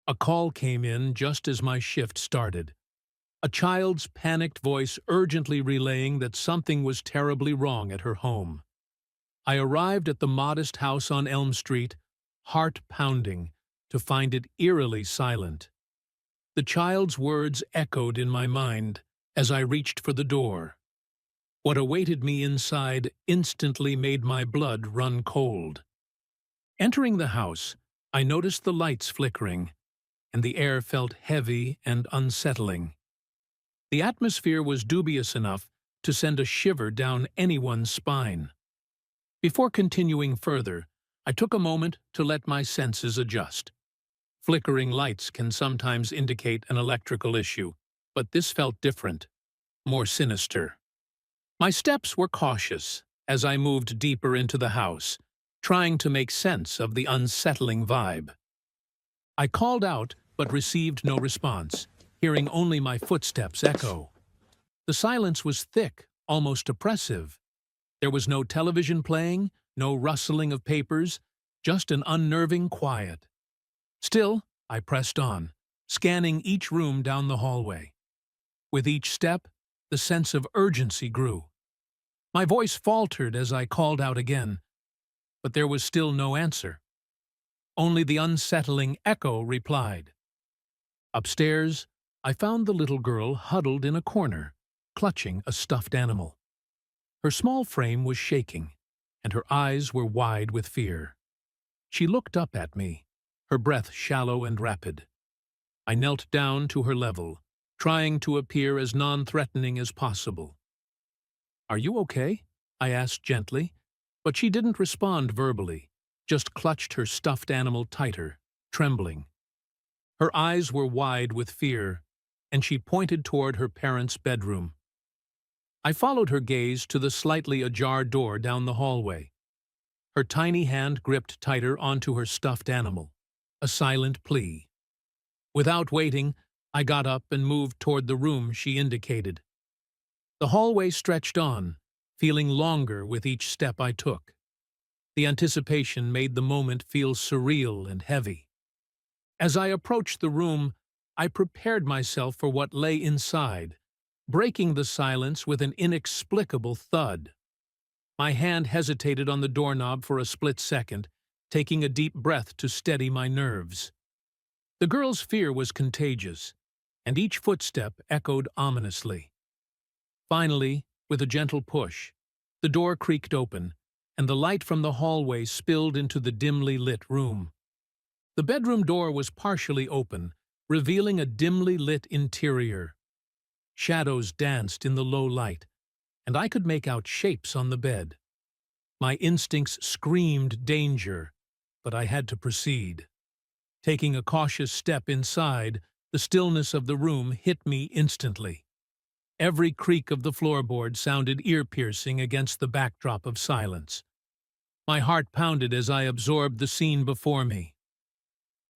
A call came in just as my shift started. A child's panicked voice urgently relaying that something was terribly wrong at her home. I arrived at the modest house on Elm Street, heart pounding, to find it eerily silent. The child's words echoed in my mind as I reached for the door. What awaited me inside instantly made my blood run cold. Entering the house, I noticed the lights flickering, and the air felt heavy and unsettling. The atmosphere was dubious enough to send a shiver down anyone's spine. Before continuing further, I took a moment to let my senses adjust. Flickering lights can sometimes indicate an electrical issue, but this felt different, more sinister. My steps were cautious as I moved deeper into the house, trying to make sense of the unsettling vibe. I called out but received no response, hearing only my footsteps echo. The silence was thick, almost oppressive. There was no television playing, no rustling of papers, just an unnerving quiet. Still, I pressed on, scanning each room down the hallway. With each step, the sense of urgency grew. My voice faltered as I called out again, but there was still no answer. Only the unsettling echo replied. Upstairs, I found the little girl huddled in a corner, clutching a stuffed animal. Her small frame was shaking, and her eyes were wide with fear. She looked up at me, her breath shallow and rapid. I knelt down to her level, trying to appear as non-threatening as possible. "Are you okay?" I asked gently, but she didn't respond verbally, just clutched her stuffed animal tighter, trembling. Her eyes were wide with fear, and she pointed toward her parents' bedroom. I followed her gaze to the slightly ajar door down the hallway. Her tiny hand gripped tighter onto her stuffed animal, a silent plea. Without waiting, I got up and moved toward the room she indicated. The hallway stretched on, feeling longer with each step I took. The anticipation made the moment feel surreal and heavy. As I approached the room, I prepared myself for what lay inside, breaking the silence with an inexplicable thud. My hand hesitated on the doorknob for a split second, taking a deep breath to steady my nerves. The girl's fear was contagious, and each footstep echoed ominously. Finally, with a gentle push, the door creaked open, and the light from the hallway spilled into the dimly lit room. The bedroom door was partially open, revealing a dimly lit interior. Shadows danced in the low light, and I could make out shapes on the bed. My instincts screamed danger, but I had to proceed. Taking a cautious step inside, the stillness of the room hit me instantly. Every creak of the floorboard sounded ear-piercing against the backdrop of silence. My heart pounded as I absorbed the scene before me.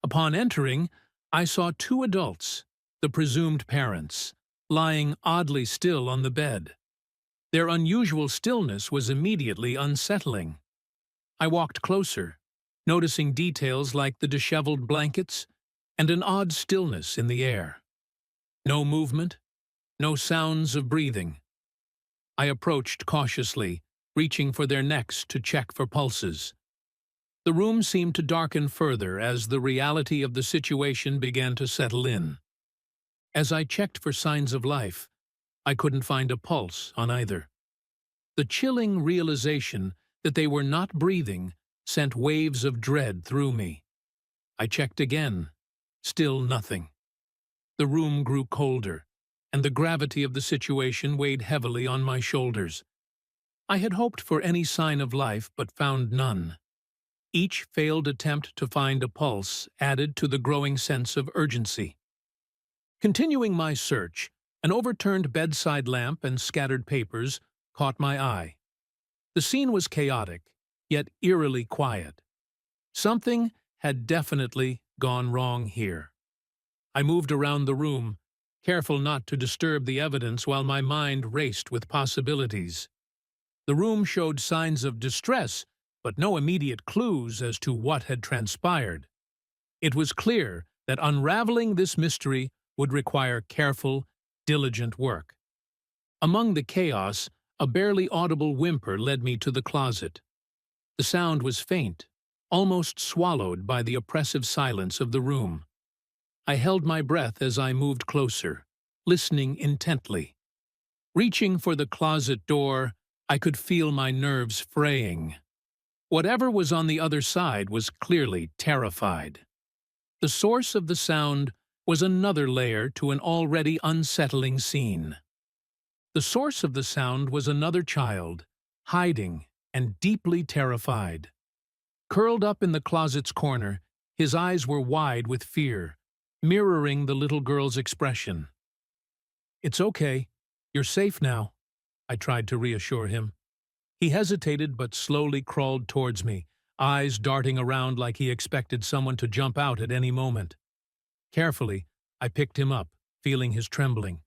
Upon entering, I saw two adults, the presumed parents, lying oddly still on the bed. Their unusual stillness was immediately unsettling. I walked closer, noticing details like the disheveled blankets and an odd stillness in the air. No movement, no sounds of breathing. I approached cautiously, reaching for their necks to check for pulses. The room seemed to darken further as the reality of the situation began to settle in. As I checked for signs of life, I couldn't find a pulse on either. The chilling realization that they were not breathing sent waves of dread through me. I checked again. Still nothing. The room grew colder, and the gravity of the situation weighed heavily on my shoulders. I had hoped for any sign of life but found none. Each failed attempt to find a pulse added to the growing sense of urgency. Continuing my search, an overturned bedside lamp and scattered papers caught my eye. The scene was chaotic, yet eerily quiet. Something had definitely gone wrong here. I moved around the room, careful not to disturb the evidence while my mind raced with possibilities. The room showed signs of distress, but no immediate clues as to what had transpired. It was clear that unraveling this mystery would require careful, diligent work. Among the chaos, a barely audible whimper led me to the closet. The sound was faint, almost swallowed by the oppressive silence of the room. I held my breath as I moved closer, listening intently. Reaching for the closet door, I could feel my nerves fraying. Whatever was on the other side was clearly terrified. The source of the sound was another layer to an already unsettling scene. The source of the sound was another child, hiding and deeply terrified. Curled up in the closet's corner, his eyes were wide with fear, mirroring the little girl's expression. "It's okay. You're safe now," I tried to reassure him. He hesitated but slowly crawled towards me, eyes darting around like he expected someone to jump out at any moment. Carefully, I picked him up, feeling his trembling.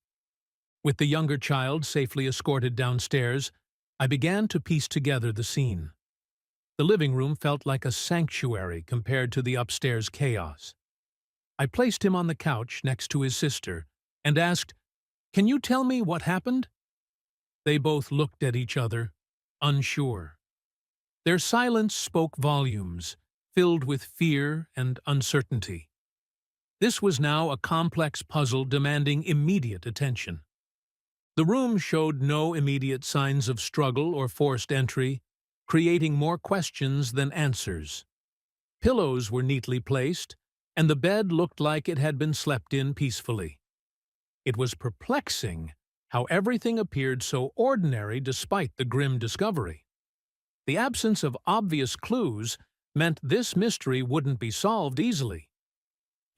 With the younger child safely escorted downstairs, I began to piece together the scene. The living room felt like a sanctuary compared to the upstairs chaos. I placed him on the couch next to his sister and asked, "Can you tell me what happened?" They both looked at each other, unsure. Their silence spoke volumes, filled with fear and uncertainty. This was now a complex puzzle demanding immediate attention. The room showed no immediate signs of struggle or forced entry, creating more questions than answers. Pillows were neatly placed, and the bed looked like it had been slept in peacefully. It was perplexing how everything appeared so ordinary despite the grim discovery. The absence of obvious clues meant this mystery wouldn't be solved easily.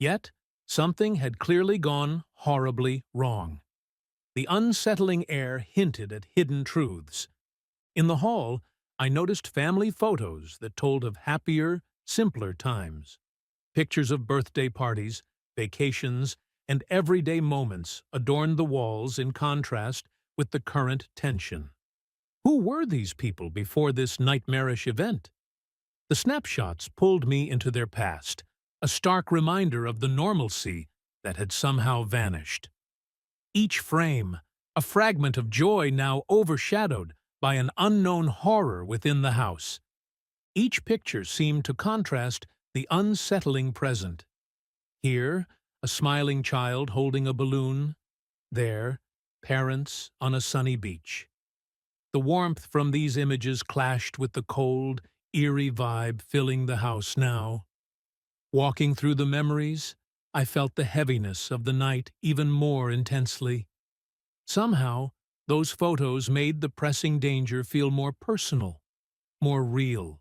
Yet, something had clearly gone horribly wrong. The unsettling air hinted at hidden truths. In the hall, I noticed family photos that told of happier, simpler times. Pictures of birthday parties, vacations, and everyday moments adorned the walls in contrast with the current tension. Who were these people before this nightmarish event? The snapshots pulled me into their past, a stark reminder of the normalcy that had somehow vanished. Each frame, a fragment of joy now overshadowed by an unknown horror within the house. Each picture seemed to contrast the unsettling present. Here, a smiling child holding a balloon. There, parents on a sunny beach. The warmth from these images clashed with the cold, eerie vibe filling the house now. Walking through the memories, I felt the heaviness of the night even more intensely. Somehow, those photos made the pressing danger feel more personal, more real.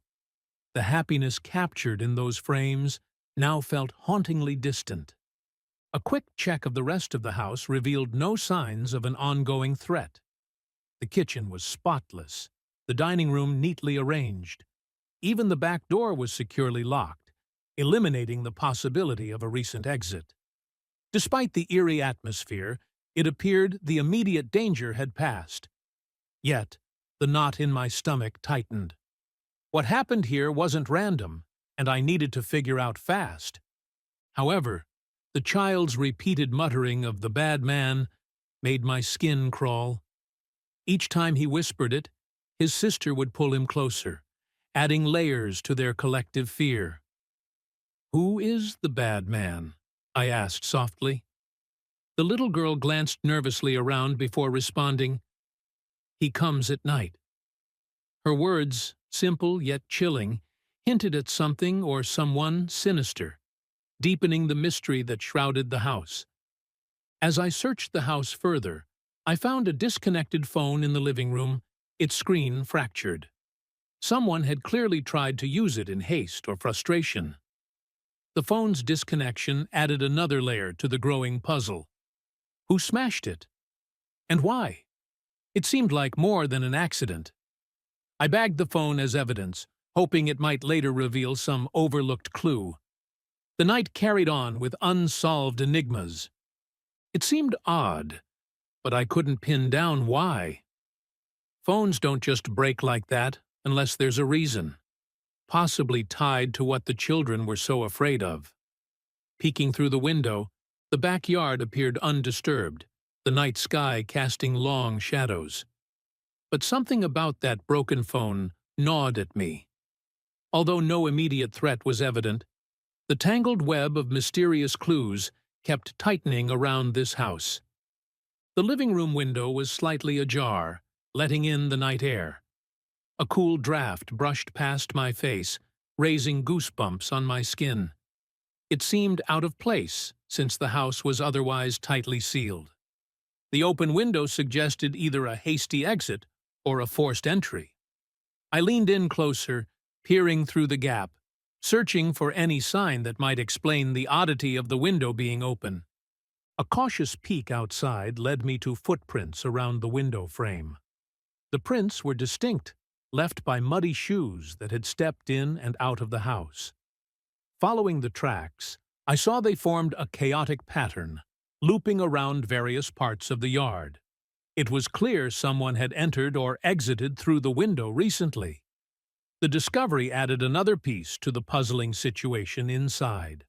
The happiness captured in those frames now felt hauntingly distant. A quick check of the rest of the house revealed no signs of an ongoing threat. The kitchen was spotless, the dining room neatly arranged. Even the back door was securely locked, eliminating the possibility of a recent exit. Despite the eerie atmosphere, it appeared the immediate danger had passed. Yet, the knot in my stomach tightened. What happened here wasn't random, and I needed to figure out fast. However, the child's repeated muttering of the bad man made my skin crawl. Each time he whispered it, his sister would pull him closer, adding layers to their collective fear. "Who is the bad man?" I asked softly. The little girl glanced nervously around before responding, "He comes at night." Her words, simple yet chilling, hinted at something or someone sinister, deepening the mystery that shrouded the house. As I searched the house further, I found a disconnected phone in the living room, its screen fractured. Someone had clearly tried to use it in haste or frustration. The phone's disconnection added another layer to the growing puzzle. Who smashed it? And why? It seemed like more than an accident. I bagged the phone as evidence, hoping it might later reveal some overlooked clue. The night carried on with unsolved enigmas. It seemed odd, but I couldn't pin down why. Phones don't just break like that unless there's a reason, possibly tied to what the children were so afraid of. Peeking through the window, the backyard appeared undisturbed, the night sky casting long shadows. But something about that broken phone gnawed at me. Although no immediate threat was evident, the tangled web of mysterious clues kept tightening around this house. The living room window was slightly ajar, letting in the night air. A cool draft brushed past my face, raising goosebumps on my skin. It seemed out of place, since the house was otherwise tightly sealed. The open window suggested either a hasty exit or a forced entry. I leaned in closer, peering through the gap, searching for any sign that might explain the oddity of the window being open. A cautious peek outside led me to footprints around the window frame. The prints were distinct, left by muddy shoes that had stepped in and out of the house. Following the tracks, I saw they formed a chaotic pattern, looping around various parts of the yard. It was clear someone had entered or exited through the window recently. The discovery added another piece to the puzzling situation inside.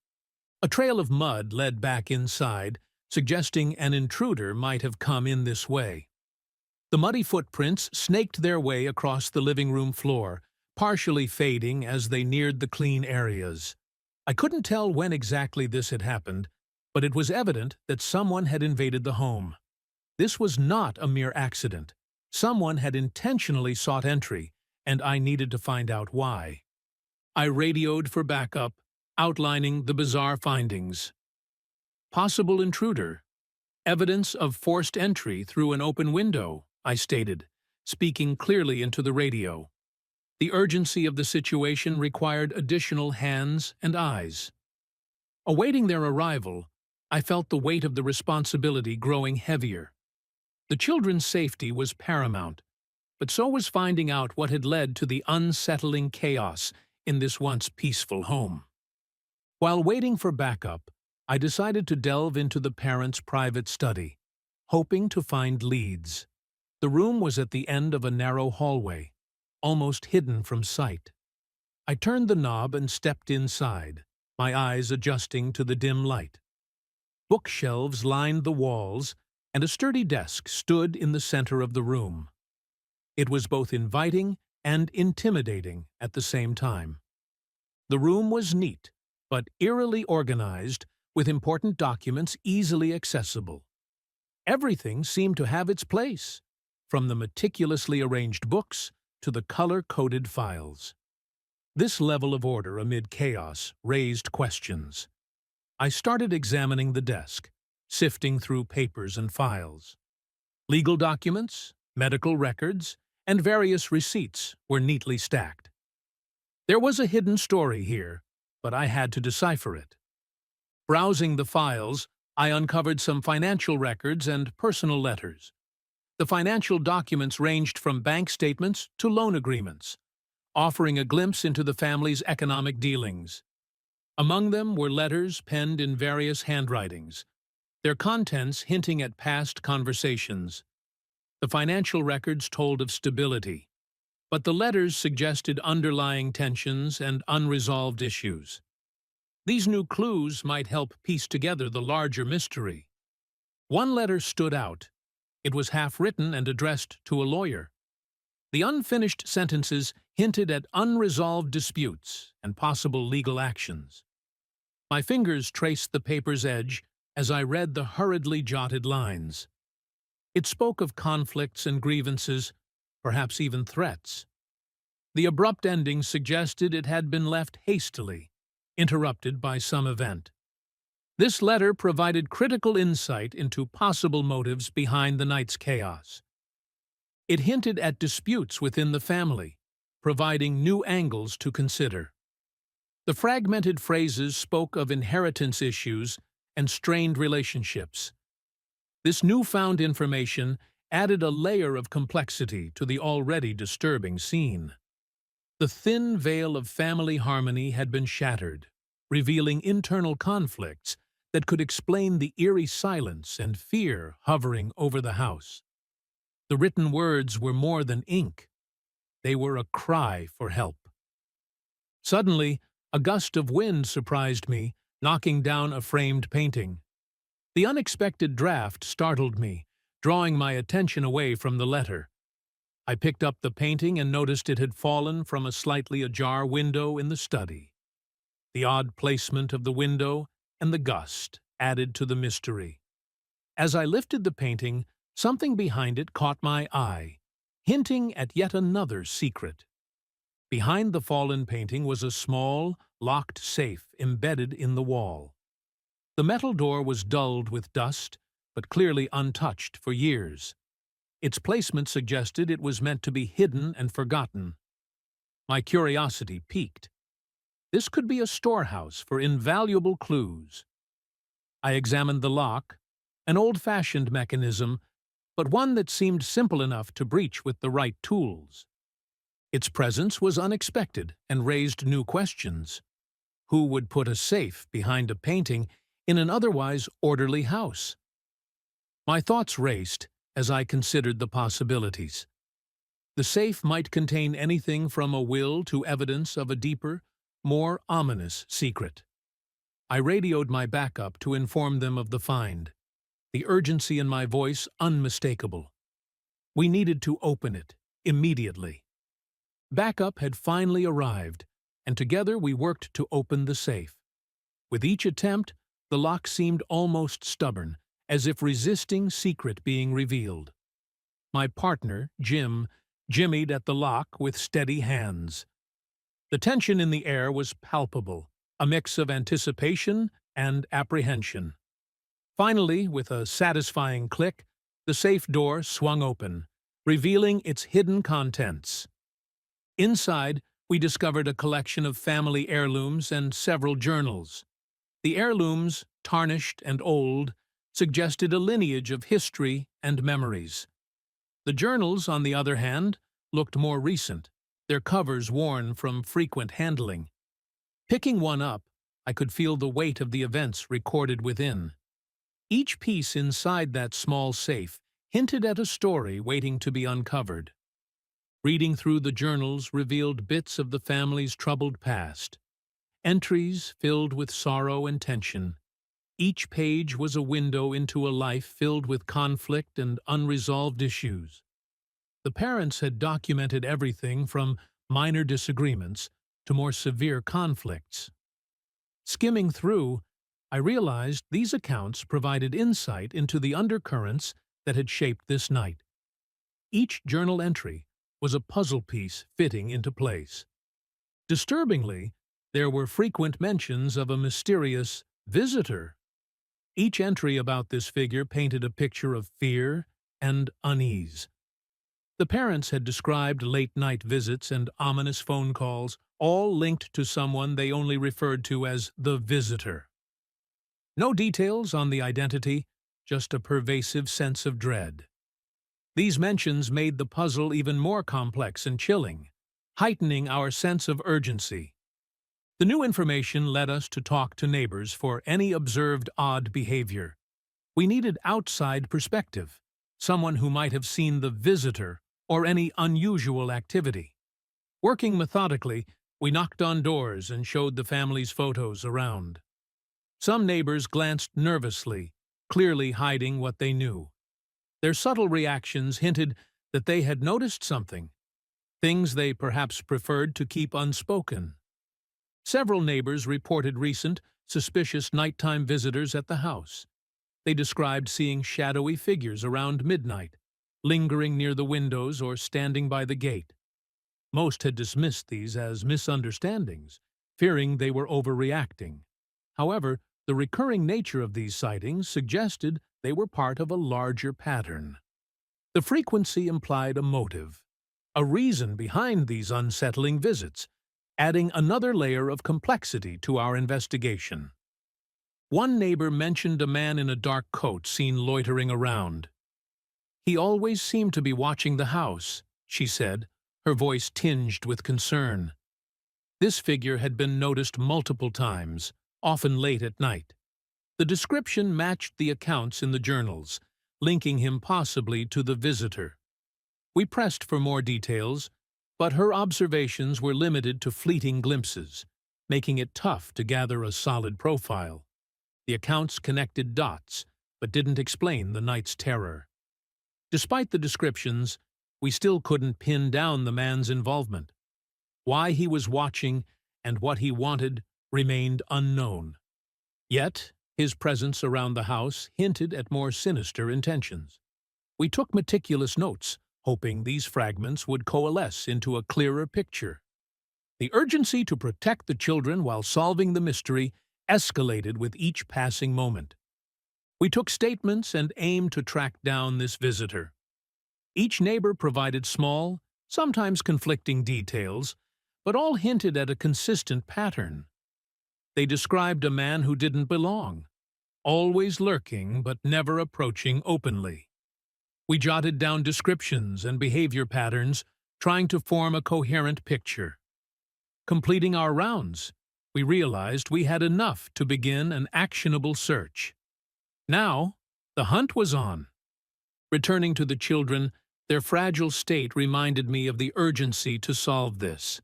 A trail of mud led back inside, suggesting an intruder might have come in this way. The muddy footprints snaked their way across the living room floor, partially fading as they neared the clean areas. I couldn't tell when exactly this had happened, but it was evident that someone had invaded the home. This was not a mere accident. Someone had intentionally sought entry, and I needed to find out why. I radioed for backup, outlining the bizarre findings. Possible intruder. Evidence of forced entry through an open window, I stated, speaking clearly into the radio. The urgency of the situation required additional hands and eyes. Awaiting their arrival, I felt the weight of the responsibility growing heavier. The children's safety was paramount, but so was finding out what had led to the unsettling chaos in this once peaceful home. While waiting for backup, I decided to delve into the parents' private study, hoping to find leads. The room was at the end of a narrow hallway, almost hidden from sight. I turned the knob and stepped inside, my eyes adjusting to the dim light. Bookshelves lined the walls, and a sturdy desk stood in the center of the room. It was both inviting and intimidating at the same time. The room was neat, but eerily organized, with important documents easily accessible. Everything seemed to have its place, from the meticulously arranged books to the color-coded files. This level of order amid chaos raised questions. I started examining the desk, sifting through papers and files. Legal documents, medical records, and various receipts were neatly stacked. There was a hidden story here, but I had to decipher it. Browsing the files, I uncovered some financial records and personal letters. The financial documents ranged from bank statements to loan agreements, offering a glimpse into the family's economic dealings. Among them were letters penned in various handwritings, their contents hinting at past conversations. The financial records told of stability, but the letters suggested underlying tensions and unresolved issues. These new clues might help piece together the larger mystery. One letter stood out. It was half-written and addressed to a lawyer. The unfinished sentences hinted at unresolved disputes and possible legal actions. My fingers traced the paper's edge as I read the hurriedly jotted lines. It spoke of conflicts and grievances, perhaps even threats. The abrupt ending suggested it had been left hastily, interrupted by some event. This letter provided critical insight into possible motives behind the night's chaos. It hinted at disputes within the family, providing new angles to consider. The fragmented phrases spoke of inheritance issues and strained relationships. This newfound information added a layer of complexity to the already disturbing scene. The thin veil of family harmony had been shattered, revealing internal conflicts that could explain the eerie silence and fear hovering over the house. The written words were more than ink. They were a cry for help. Suddenly, a gust of wind surprised me, knocking down a framed painting. The unexpected draft startled me, drawing my attention away from the letter. I picked up the painting and noticed it had fallen from a slightly ajar window in the study. The odd placement of the window and the gust added to the mystery. As I lifted the painting, something behind it caught my eye, hinting at yet another secret. Behind the fallen painting was a small, locked safe embedded in the wall. The metal door was dulled with dust, but clearly untouched for years. Its placement suggested it was meant to be hidden and forgotten. My curiosity piqued. This could be a storehouse for invaluable clues. I examined the lock, an old-fashioned mechanism, but one that seemed simple enough to breach with the right tools. Its presence was unexpected and raised new questions. Who would put a safe behind a painting in an otherwise orderly house? My thoughts raced as I considered the possibilities. The safe might contain anything from a will to evidence of a deeper, more ominous secret. I radioed my backup to inform them of the find, the urgency in my voice unmistakable. We needed to open it, immediately. Backup had finally arrived, and together we worked to open the safe. With each attempt, the lock seemed almost stubborn, as if resisting secret being revealed. My partner, Jim, jimmied at the lock with steady hands. The tension in the air was palpable, a mix of anticipation and apprehension. Finally, with a satisfying click, the safe door swung open, revealing its hidden contents. Inside, we discovered a collection of family heirlooms and several journals. The heirlooms, tarnished and old, suggested a lineage of history and memories. The journals, on the other hand, looked more recent, their covers worn from frequent handling. Picking one up, I could feel the weight of the events recorded within. Each piece inside that small safe hinted at a story waiting to be uncovered. Reading through the journals revealed bits of the family's troubled past, entries filled with sorrow and tension. Each page was a window into a life filled with conflict and unresolved issues. The parents had documented everything from minor disagreements to more severe conflicts. Skimming through, I realized these accounts provided insight into the undercurrents that had shaped this night. Each journal entry was a puzzle piece fitting into place. Disturbingly, there were frequent mentions of a mysterious visitor. Each entry about this figure painted a picture of fear and unease. The parents had described late-night visits and ominous phone calls, all linked to someone they only referred to as the visitor. No details on the identity, just a pervasive sense of dread. These mentions made the puzzle even more complex and chilling, heightening our sense of urgency. The new information led us to talk to neighbors for any observed odd behavior. We needed outside perspective, someone who might have seen the visitor or any unusual activity. Working methodically, we knocked on doors and showed the family's photos around. Some neighbors glanced nervously, clearly hiding what they knew. Their subtle reactions hinted that they had noticed something, things they perhaps preferred to keep unspoken. Several neighbors reported recent, suspicious nighttime visitors at the house. They described seeing shadowy figures around midnight, lingering near the windows or standing by the gate. Most had dismissed these as misunderstandings, fearing they were overreacting. However, the recurring nature of these sightings suggested they were part of a larger pattern. The frequency implied a motive, a reason behind these unsettling visits, adding another layer of complexity to our investigation. One neighbor mentioned a man in a dark coat seen loitering around. "He always seemed to be watching the house," she said, her voice tinged with concern. This figure had been noticed multiple times, often late at night. The description matched the accounts in the journals, linking him possibly to the visitor. We pressed for more details, but her observations were limited to fleeting glimpses. making it tough to gather a solid profile. The accounts connected dots, but didn't explain the night's terror. Despite the descriptions, we still couldn't pin down the man's involvement. Why he was watching and what he wanted remained unknown. Yet, his presence around the house hinted at more sinister intentions. We took meticulous notes, hoping these fragments would coalesce into a clearer picture. The urgency to protect the children while solving the mystery escalated with each passing moment. We took statements and aimed to track down this visitor. Each neighbor provided small, sometimes conflicting details, but all hinted at a consistent pattern. They described a man who didn't belong, always lurking but never approaching openly. We jotted down descriptions and behavior patterns, trying to form a coherent picture. Completing our rounds, we realized we had enough to begin an actionable search. Now, the hunt was on. Returning to the children, their fragile state reminded me of the urgency to solve this.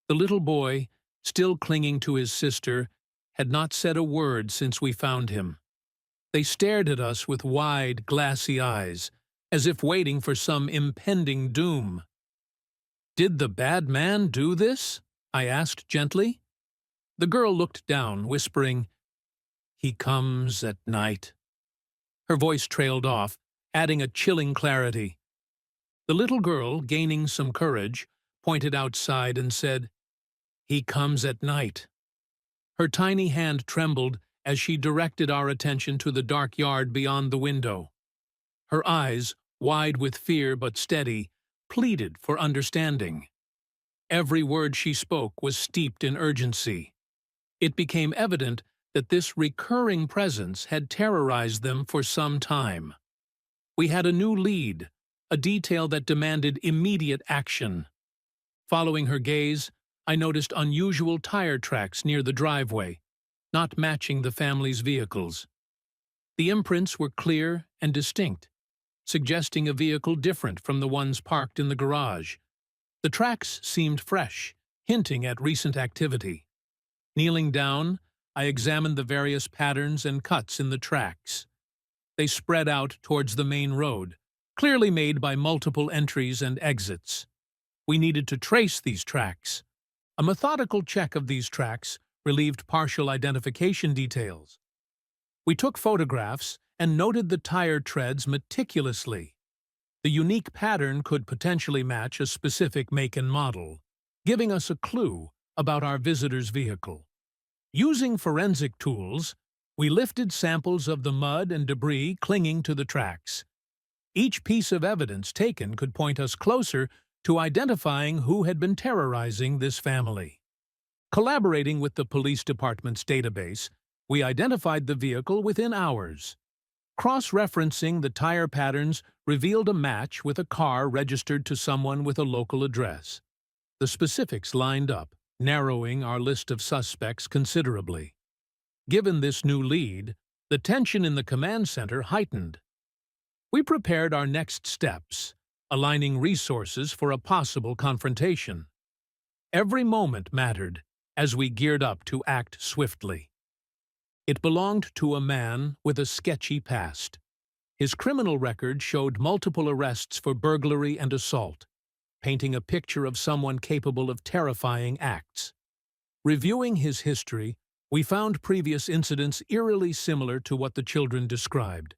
The little boy, still clinging to his sister, had not said a word since we found him. They stared at us with wide, glassy eyes, as if waiting for some impending doom. "Did the bad man do this?" I asked gently. The girl looked down, whispering, "He comes at night." Her voice trailed off, adding a chilling clarity. The little girl, gaining some courage, pointed outside and said, "He comes at night." Her tiny hand trembled as she directed our attention to the dark yard beyond the window. Her eyes, wide with fear but steady, pleaded for understanding. Every word she spoke was steeped in urgency. It became evident that this recurring presence had terrorized them for some time. We had a new lead, a detail that demanded immediate action. Following her gaze, I noticed unusual tire tracks near the driveway, not matching the family's vehicles. The imprints were clear and distinct, suggesting a vehicle different from the ones parked in the garage. The tracks seemed fresh, hinting at recent activity. Kneeling down, I examined the various patterns and cuts in the tracks. They spread out towards the main road, clearly made by multiple entries and exits. We needed to trace these tracks. A methodical check of these tracks relieved partial identification details. We took photographs and noted the tire treads meticulously. The unique pattern could potentially match a specific make and model, giving us a clue about our visitor's vehicle. Using forensic tools, we lifted samples of the mud and debris clinging to the tracks. Each piece of evidence taken could point us closer to identifying who had been terrorizing this family. Collaborating with the police department's database, we identified the vehicle within hours. Cross-referencing the tire patterns revealed a match with a car registered to someone with a local address. The specifics lined up, narrowing our list of suspects considerably. Given this new lead, the tension in the command center heightened. We prepared our next steps, aligning resources for a possible confrontation. Every moment mattered as we geared up to act swiftly. It belonged to a man with a sketchy past. His criminal record showed multiple arrests for burglary and assault, painting a picture of someone capable of terrifying acts. Reviewing his history, we found previous incidents eerily similar to what the children described.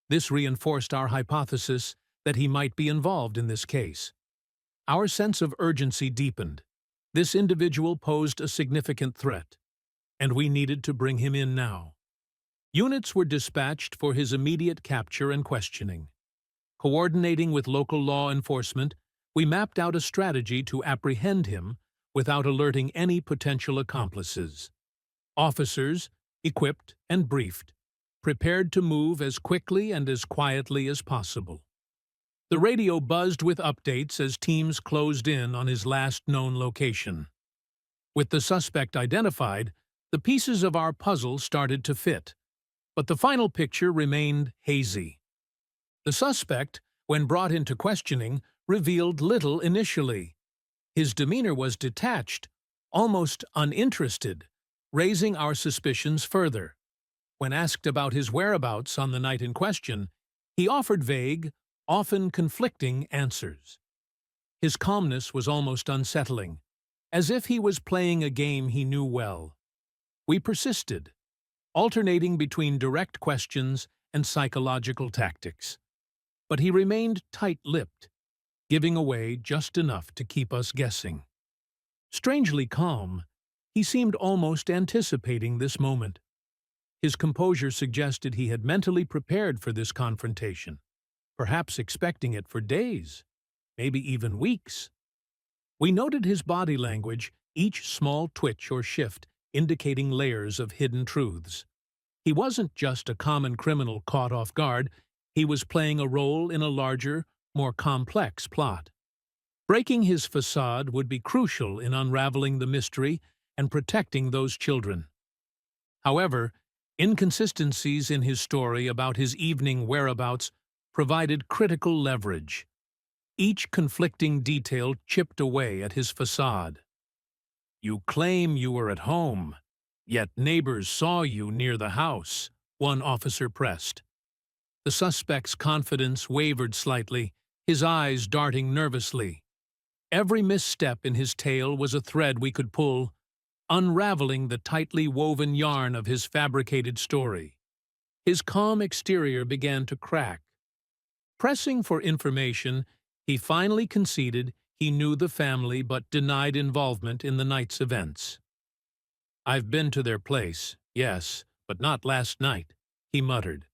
This reinforced our hypothesis that he might be involved in this case. Our sense of urgency deepened. This individual posed a significant threat, and we needed to bring him in now. Units were dispatched for his immediate capture and questioning. Coordinating with local law enforcement, we mapped out a strategy to apprehend him without alerting any potential accomplices. Officers, equipped and briefed, prepared to move as quickly and as quietly as possible. The radio buzzed with updates as teams closed in on his last known location. With the suspect identified, the pieces of our puzzle started to fit, but the final picture remained hazy. The suspect, when brought into questioning, revealed little initially. His demeanor was detached, almost uninterested, raising our suspicions further. When asked about his whereabouts on the night in question, he offered vague, often conflicting answers. His calmness was almost unsettling, as if he was playing a game he knew well. We persisted, alternating between direct questions and psychological tactics. But he remained tight-lipped, giving away just enough to keep us guessing. Strangely calm, he seemed almost anticipating this moment. His composure suggested he had mentally prepared for this confrontation, perhaps expecting it for days, maybe even weeks. We noted his body language, each small twitch or shift indicating layers of hidden truths. He wasn't just a common criminal caught off guard, he was playing a role in a larger, more complex plot. Breaking his facade would be crucial in unraveling the mystery and protecting those children. However, inconsistencies in his story about his evening whereabouts provided critical leverage. Each conflicting detail chipped away at his facade. "You claim you were at home, yet neighbors saw you near the house," one officer pressed. The suspect's confidence wavered slightly, his eyes darting nervously. Every misstep in his tale was a thread we could pull, unraveling the tightly woven yarn of his fabricated story. His calm exterior began to crack. Pressing for information, he finally conceded he knew the family but denied involvement in the night's events. "I've been to their place, yes, but not last night," he muttered.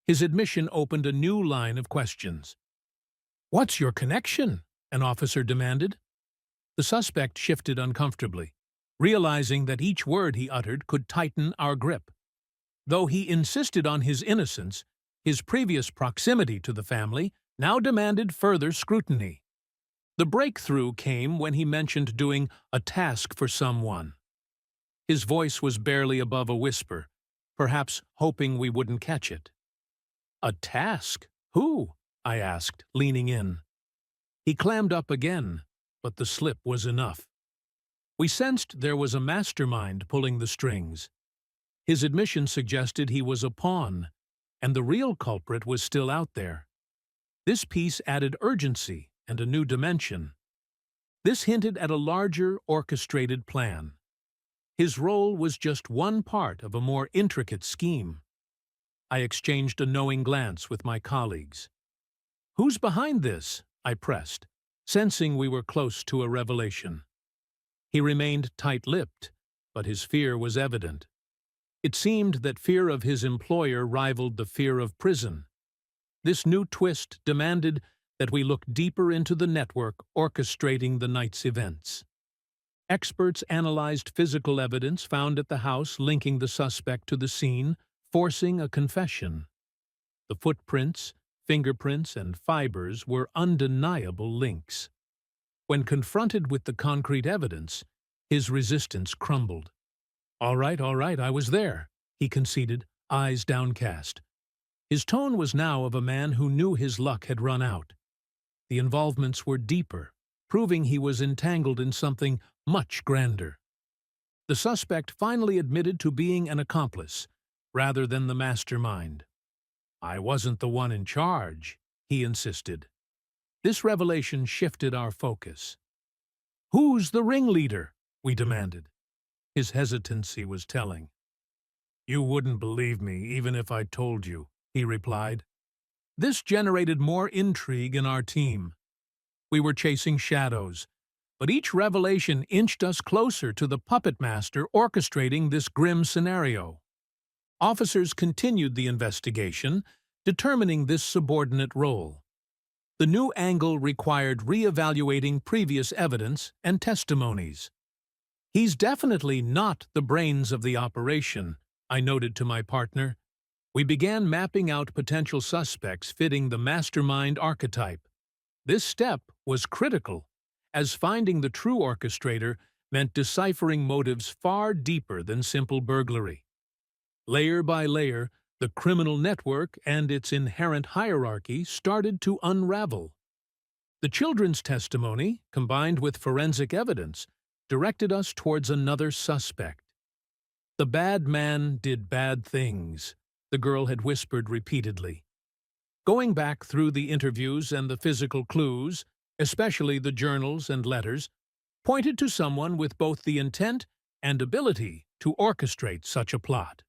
His admission opened a new line of questions. "What's your connection?" an officer demanded. The suspect shifted uncomfortably, realizing that each word he uttered could tighten our grip. Though he insisted on his innocence, his previous proximity to the family now demanded further scrutiny. The breakthrough came when he mentioned doing a task for someone. His voice was barely above a whisper, perhaps hoping we wouldn't catch it. "A task? Who?" I asked, leaning in. He clammed up again, but the slip was enough. We sensed there was a mastermind pulling the strings. His admission suggested he was a pawn, and the real culprit was still out there. This piece added urgency and a new dimension. This hinted at a larger, orchestrated plan. His role was just one part of a more intricate scheme. I exchanged a knowing glance with my colleagues. "Who's behind this?" I pressed, sensing we were close to a revelation. He remained tight-lipped, but his fear was evident. It seemed that fear of his employer rivaled the fear of prison. This new twist demanded that we look deeper into the network orchestrating the night's events. Experts analyzed physical evidence found at the house linking the suspect to the scene, forcing a confession. The footprints, fingerprints, and fibers were undeniable links. When confronted with the concrete evidence, his resistance crumbled. All right, I was there," he conceded, eyes downcast. His tone was now of a man who knew his luck had run out. The involvements were deeper, proving he was entangled in something much grander. The suspect finally admitted to being an accomplice, rather than the mastermind. "I wasn't the one in charge," he insisted. This revelation shifted our focus. "Who's the ringleader?" we demanded. His hesitancy was telling. "You wouldn't believe me even if I told you," he replied. This generated more intrigue in our team. We were chasing shadows, but each revelation inched us closer to the puppet master orchestrating this grim scenario. Officers continued the investigation, determining this subordinate role. The new angle required re-evaluating previous evidence and testimonies. "He's definitely not the brains of the operation," I noted to my partner. We began mapping out potential suspects fitting the mastermind archetype. This step was critical, as finding the true orchestrator meant deciphering motives far deeper than simple burglary. Layer by layer, the criminal network and its inherent hierarchy started to unravel. The children's testimony, combined with forensic evidence, directed us towards another suspect. "The bad man did bad things," the girl had whispered repeatedly. Going back through the interviews and the physical clues, especially the journals and letters, pointed to someone with both the intent and ability to orchestrate such a plot.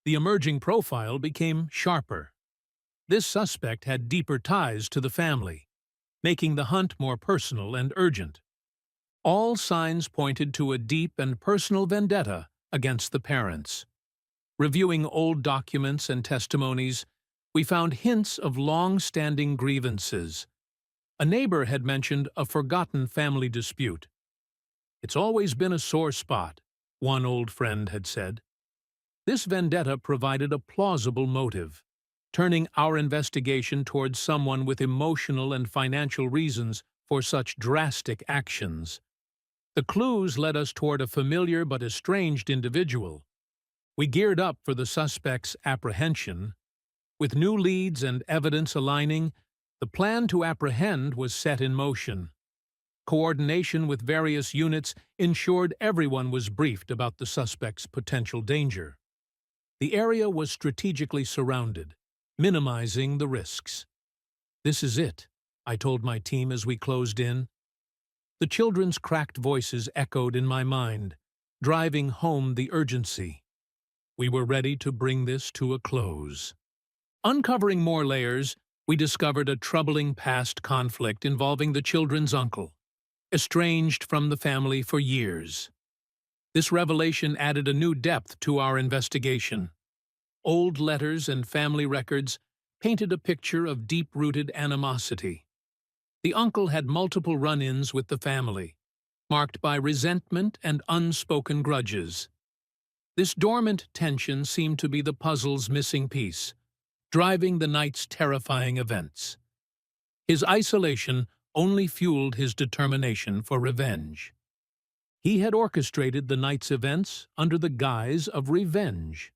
The emerging profile became sharper. This suspect had deeper ties to the family, making the hunt more personal and urgent. All signs pointed to a deep and personal vendetta against the parents. Reviewing old documents and testimonies, we found hints of long-standing grievances. A neighbor had mentioned a forgotten family dispute. "It's always been a sore spot," one old friend had said. This vendetta provided a plausible motive, turning our investigation towards someone with emotional and financial reasons for such drastic actions. The clues led us toward a familiar but estranged individual. We geared up for the suspect's apprehension. With new leads and evidence aligning, the plan to apprehend was set in motion. Coordination with various units ensured everyone was briefed about the suspect's potential danger. The area was strategically surrounded, minimizing the risks. "This is it," I told my team as we closed in. The children's cracked voices echoed in my mind, driving home the urgency. We were ready to bring this to a close. Uncovering more layers, we discovered a troubling past conflict involving the children's uncle, estranged from the family for years. This revelation added a new depth to our investigation. Old letters and family records painted a picture of deep-rooted animosity. The uncle had multiple run-ins with the family, marked by resentment and unspoken grudges. This dormant tension seemed to be the puzzle's missing piece, driving the night's terrifying events. His isolation only fueled his determination for revenge. He had orchestrated the night's events under the guise of revenge.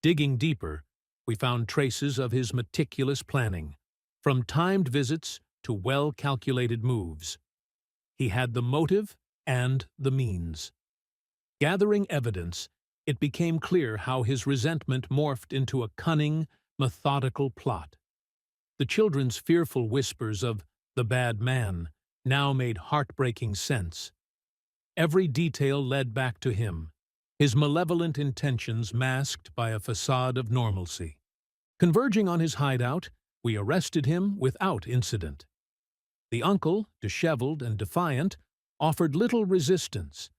Digging deeper, we found traces of his meticulous planning, from timed visits to well-calculated moves. He had the motive and the means. Gathering evidence, it became clear how his resentment morphed into a cunning, methodical plot. The children's fearful whispers of "the bad man" now made heartbreaking sense. Every detail led back to him, his malevolent intentions masked by a facade of normalcy. Converging on his hideout, we arrested him without incident. The uncle, disheveled and defiant, offered little resistance.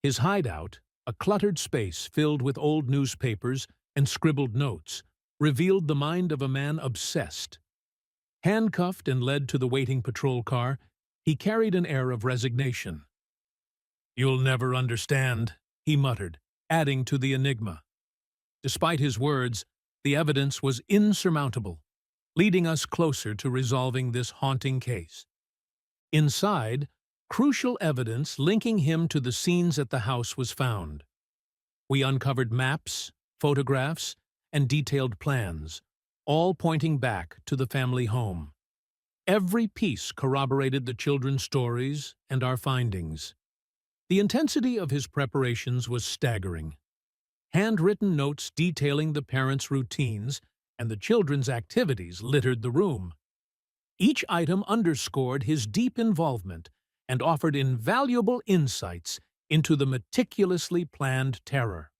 His hideout, a cluttered space filled with old newspapers and scribbled notes, revealed the mind of a man obsessed. Handcuffed and led to the waiting patrol car, he carried an air of resignation. "You'll never understand," he muttered, adding to the enigma. Despite his words, the evidence was insurmountable, leading us closer to resolving this haunting case. Inside, crucial evidence linking him to the scenes at the house was found. We uncovered maps, photographs, and detailed plans, all pointing back to the family home. Every piece corroborated the children's stories and our findings. The intensity of his preparations was staggering. Handwritten notes detailing the parents' routines and the children's activities littered the room. Each item underscored his deep involvement and offered invaluable insights into the meticulously planned terror.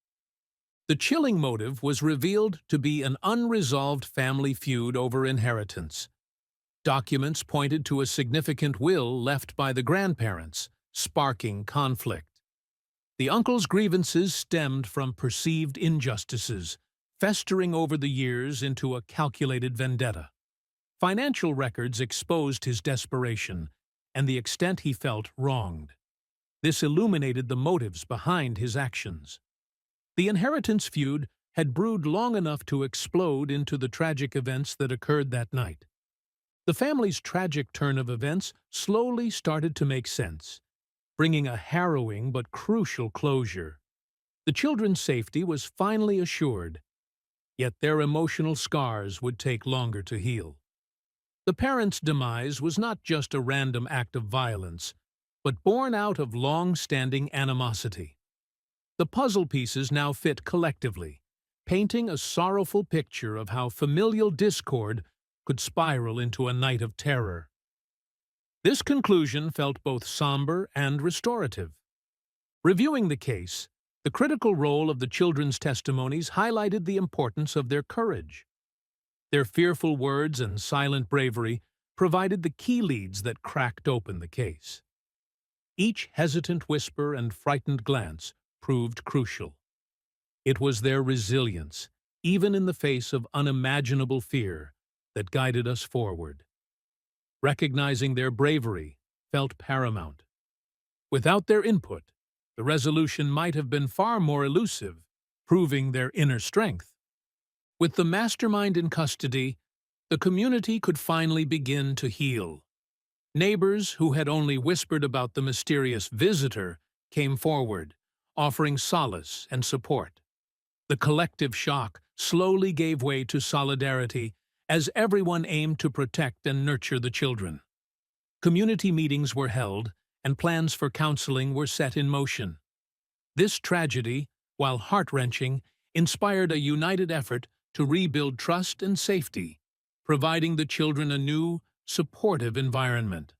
The chilling motive was revealed to be an unresolved family feud over inheritance. Documents pointed to a significant will left by the grandparents, sparking conflict. The uncle's grievances stemmed from perceived injustices, festering over the years into a calculated vendetta. Financial records exposed his desperation and the extent he felt wronged. This illuminated the motives behind his actions. The inheritance feud had brewed long enough to explode into the tragic events that occurred that night. The family's tragic turn of events slowly started to make sense, bringing a harrowing but crucial closure. The children's safety was finally assured, yet their emotional scars would take longer to heal. The parents' demise was not just a random act of violence, but born out of long-standing animosity. The puzzle pieces now fit collectively, painting a sorrowful picture of how familial discord could spiral into a night of terror. This conclusion felt both somber and restorative. Reviewing the case, the critical role of the children's testimonies highlighted the importance of their courage. Their fearful words and silent bravery provided the key leads that cracked open the case. Each hesitant whisper and frightened glance proved crucial. It was their resilience, even in the face of unimaginable fear, that guided us forward. Recognizing their bravery felt paramount. Without their input, the resolution might have been far more elusive, proving their inner strength. With the mastermind in custody, the community could finally begin to heal. Neighbors who had only whispered about the mysterious visitor came forward, offering solace and support. The collective shock slowly gave way to solidarity as everyone aimed to protect and nurture the children. Community meetings were held, and plans for counseling were set in motion. This tragedy, while heart-wrenching, inspired a united effort to rebuild trust and safety, providing the children a new, supportive environment.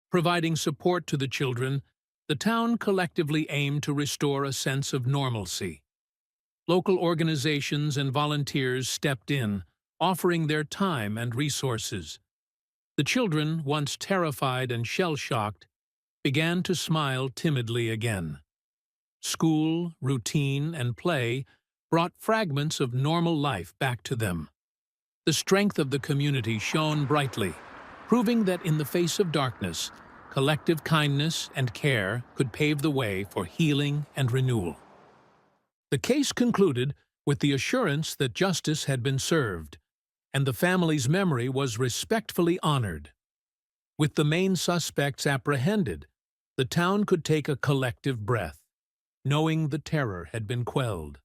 Providing support to the children, the town collectively aimed to restore a sense of normalcy. Local organizations and volunteers stepped in, offering their time and resources. The children, once terrified and shell-shocked, began to smile timidly again. School, routine, and play brought fragments of normal life back to them. The strength of the community shone brightly, proving that in the face of darkness, collective kindness and care could pave the way for healing and renewal. The case concluded with the assurance that justice had been served, and the family's memory was respectfully honored. With the main suspects apprehended, the town could take a collective breath, knowing the terror had been quelled.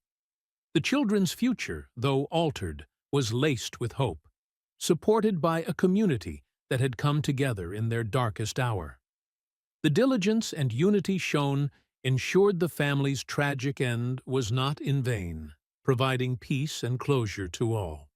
The children's future, though altered, was laced with hope, supported by a community that had come together in their darkest hour. The diligence and unity shown ensured the family's tragic end was not in vain, providing peace and closure to all.